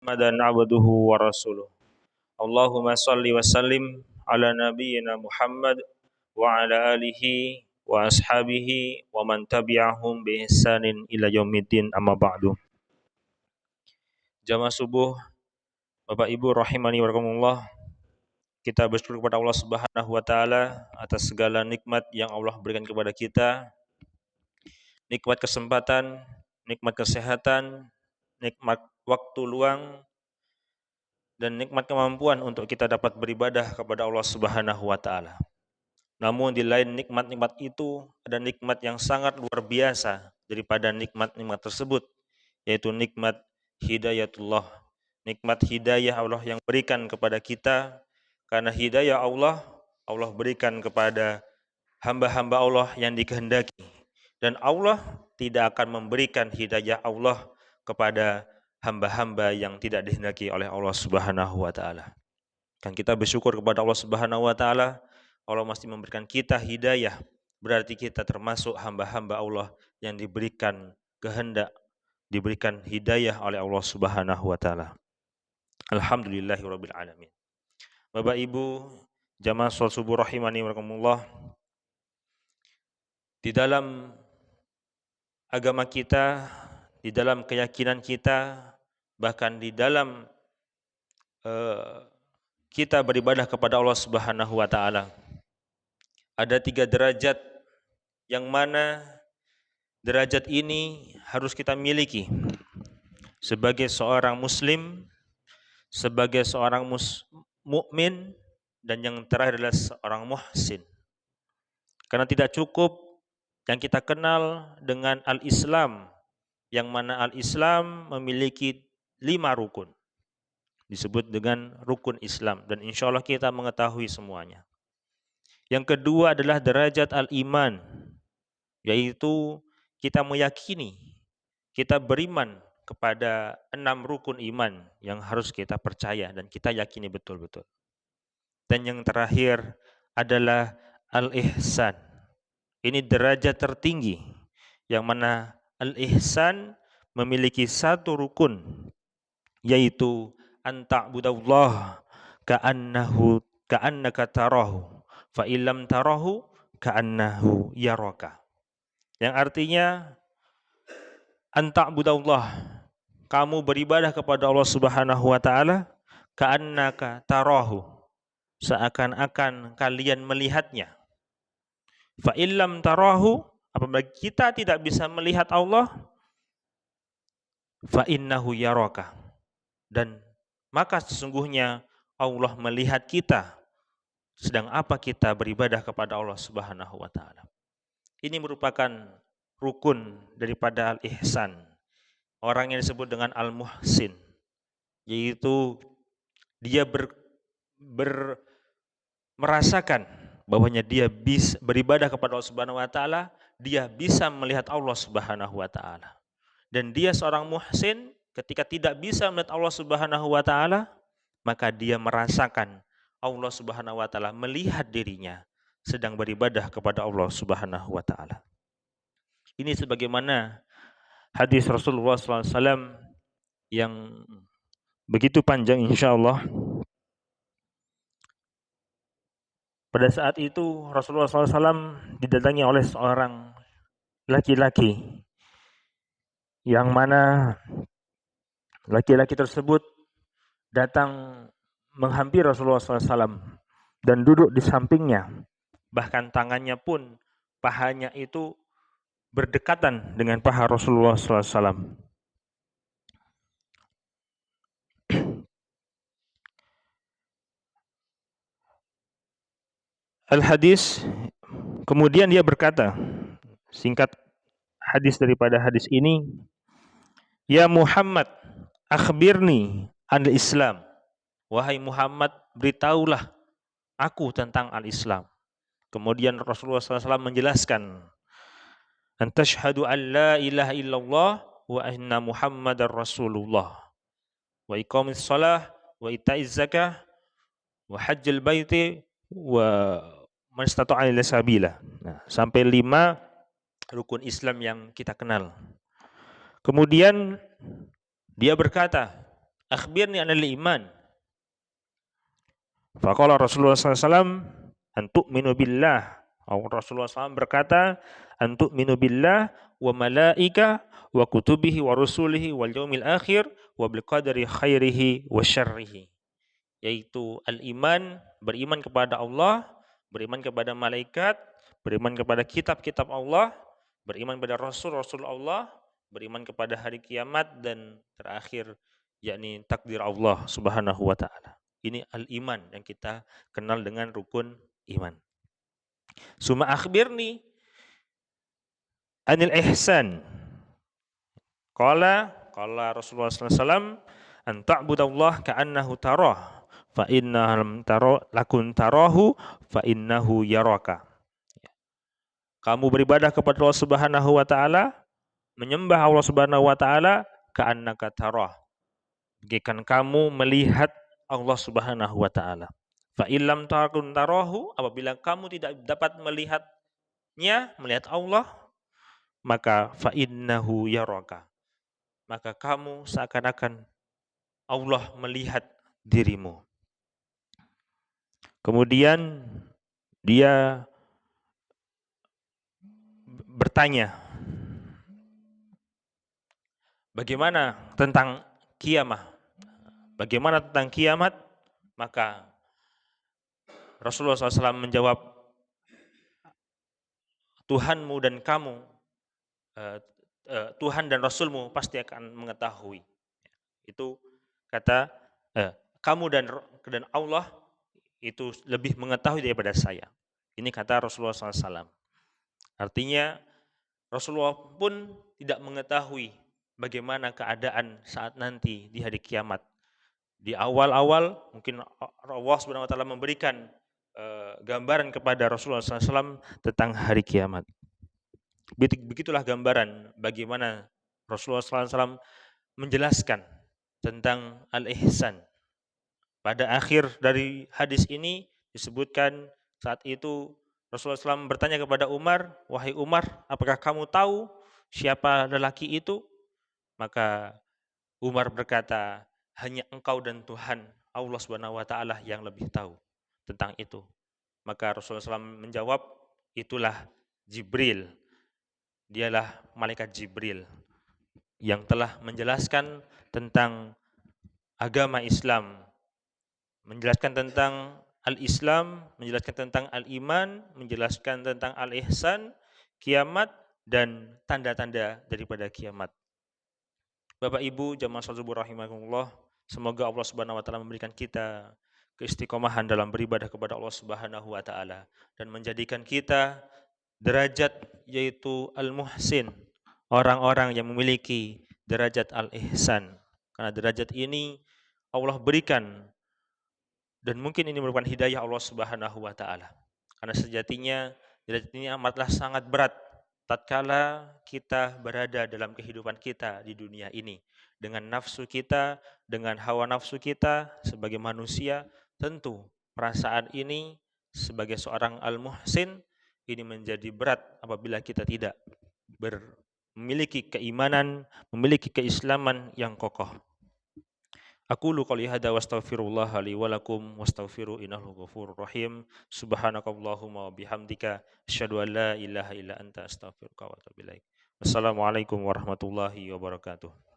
Muhammadan abduhu wa rasuluh. Allahumma salli wa sallim ala nabiyyina Muhammad wa ala alihi wa ashabihi wa man tabi'ahum bi ihsanin ila yaumiddin, amma ba'du. Jamaah subuh, Bapak Ibu rahimani wa rahimakumullah. Kita bersyukur kepada Allah Subhanahu wa taala atas segala nikmat yang Allah berikan kepada kita. Nikmat kesempatan, nikmat kesehatan, nikmat waktu luang, dan nikmat kemampuan untuk kita dapat beribadah kepada Allah Subhanahu wa taala. Namun di lain nikmat-nikmat itu ada nikmat yang sangat luar biasa daripada nikmat-nikmat tersebut, yaitu nikmat hidayatullah. Nikmat hidayah Allah yang berikan kepada kita, karena hidayah Allah berikan kepada hamba-hamba Allah yang dikehendaki. Dan Allah tidak akan memberikan hidayah Allah kepada hamba-hamba yang tidak dikehendaki oleh Allah Subhanahu wa taala. Kan kita bersyukur kepada Allah Subhanahu wa taala, Allah masih memberikan kita hidayah. Berarti kita termasuk hamba-hamba Allah yang diberikan kehendak, diberikan hidayah oleh Allah Subhanahu wa taala. Alhamdulillahirabbil alamin. Bapak Ibu, jamaah salat subuh rahimani wa rahimakumullah. Di dalam agama kita, di dalam keyakinan kita, bahkan di dalam kita beribadah kepada Allah Subhanahu wa taala, ada 3 derajat yang mana derajat ini harus kita miliki sebagai seorang muslim, sebagai seorang mukmin, dan yang terakhir adalah seorang muhsin. Karena tidak cukup yang kita kenal dengan al-Islam, yang mana al-Islam memiliki 5 rukun, disebut dengan rukun Islam, dan insya Allah kita mengetahui semuanya. Yang kedua adalah derajat al-iman, yaitu kita meyakini, kita beriman kepada 6 rukun iman yang harus kita percaya dan kita yakini betul-betul. Dan yang terakhir adalah al-ihsan. Ini derajat tertinggi, yang mana al-ihsan memiliki 1 rukun, yaitu anta'budallah ka'annaka tarahu fa illam tarahu ka'annahu yaraka. Yang artinya anta'budallah, kamu beribadah kepada Allah Subhanahu wa taala ka'annaka tarahu, seakan-akan kalian melihatnya. Fa illam tarahu, apabila kita tidak bisa melihat Allah, fa innahu yaraka, dan maka sesungguhnya Allah melihat kita sedang apa kita beribadah kepada Allah Subhanahu wa taala. Ini merupakan rukun daripada al-ihsan. Orang yang disebut dengan al-muhsin, yaitu dia merasakan bahwanya dia bisa beribadah kepada Allah Subhanahu wa taala, dia bisa melihat Allah Subhanahu wa taala. Dan dia seorang muhsin ketika tidak bisa melihat Allah Subhanahu wa taala, maka dia merasakan Allah Subhanahu wa taala melihat dirinya sedang beribadah kepada Allah Subhanahu wa taala. Ini sebagaimana hadis Rasulullah SAW yang begitu panjang insyaallah. Pada saat itu Rasulullah SAW didatangi oleh seorang laki-laki, yang mana laki-laki tersebut datang menghampiri Rasulullah SAW dan duduk di sampingnya. Bahkan tangannya pun, pahanya itu berdekatan dengan paha Rasulullah SAW. Al-hadis, kemudian dia berkata, singkat hadis daripada hadis ini, ya Muhammad, akhbirni anil Islam. Wahai Muhammad, beritahulah aku tentang al-Islam. Kemudian Rasulullah SAW menjelaskan, antashhadu an la ilaha illallah wa anna Muhammadar Rasulullah wa iqamis shalah wa ita'iz zakah wa hajjil baiti wa man istata'a ila sabila. Nah, sampai 5 rukun Islam yang kita kenal. Kemudian dia berkata, akhbirni anil iman. Faqala Rasulullah SAW, antu'minu billah. Rasulullah SAW berkata, antu'minu billah wa malaika wa kutubihi wa rusulihi wal yaumil akhir wa bil qadari khairihi wa syarrihi. Yaitu al-iman, beriman kepada Allah, beriman kepada malaikat, beriman kepada kitab-kitab Allah, beriman kepada rasul-rasul Allah, beriman kepada hari kiamat, dan terakhir yakni takdir Allah Subhanahu wa taala. Ini al-iman yang kita kenal dengan rukun iman. Suma akhbirni anil ihsan. Qala Rasulullah sallallahu alaihi wasallam, an ta'budallah ka'annahu tarah fa inna lam tara lakun tarahu fa innahu yaraka. Kamu beribadah kepada Allah Subhanahu wa taala, menyembah Allah Subhanahu wa taala ka'annaka tarah. Bagaikan kamu melihat Allah Subhanahu wa taala. Fa illam takun tarahu, apabila kamu tidak dapat melihatnya, melihat Allah, maka fa innahu yaraka. Maka kamu seakan-akan Allah melihat dirimu. Kemudian dia bertanya, bagaimana tentang kiamat? Bagaimana tentang kiamat? Maka Rasulullah SAW menjawab, Tuhanmu dan kamu, Tuhan dan Rasulmu pasti akan mengetahui. Itu kata kamu dan Allah itu lebih mengetahui daripada saya. Ini kata Rasulullah SAW. Artinya Rasulullah pun tidak mengetahui bagaimana keadaan saat nanti di hari kiamat. Di awal-awal mungkin Allah Subhanahu wa taala memberikan gambaran kepada Rasulullah SAW tentang hari kiamat. Begitulah gambaran bagaimana Rasulullah SAW menjelaskan tentang al-ihsan. Pada akhir dari hadis ini disebutkan saat itu Rasulullah SAW bertanya kepada Umar, wahai Umar, apakah kamu tahu siapa lelaki itu? Maka Umar berkata, hanya engkau dan Tuhan Allah Subhanahu wa taala yang lebih tahu tentang itu. Maka Rasulullah SAW menjawab, itulah Jibril. Dialah malaikat Jibril yang telah menjelaskan tentang agama Islam, menjelaskan tentang al-Islam, menjelaskan tentang al-iman, menjelaskan tentang al-ihsan, kiamat, dan tanda-tanda daripada kiamat. Bapak Ibu jamaah salat subuh rahimakumullah, semoga Allah Subhanahu wa taala memberikan kita keistiqomahan dalam beribadah kepada Allah Subhanahu wa taala dan menjadikan kita derajat yaitu al-muhsin, orang-orang yang memiliki derajat al-ihsan. Karena derajat ini Allah berikan dan mungkin ini merupakan hidayah Allah Subhanahu wa taala. Karena sejatinya derajat ini amatlah sangat berat tatkala kita berada dalam kehidupan kita di dunia ini. Dengan nafsu kita, dengan hawa nafsu kita sebagai manusia, tentu perasaan ini sebagai seorang al-muhsin ini menjadi berat apabila kita tidak memiliki keimanan, memiliki keislaman yang kokoh. Aqulu qouli hadza wastaghfirullah li wa lakum wastaghfiru innahu ghafurur rahim. Subhanakallahumma wa bihamdika asyhadu an la ilaha illa anta astaghfiruka wa atubu ilaik. Wassalamualaikum warahmatullahi wabarakatuh.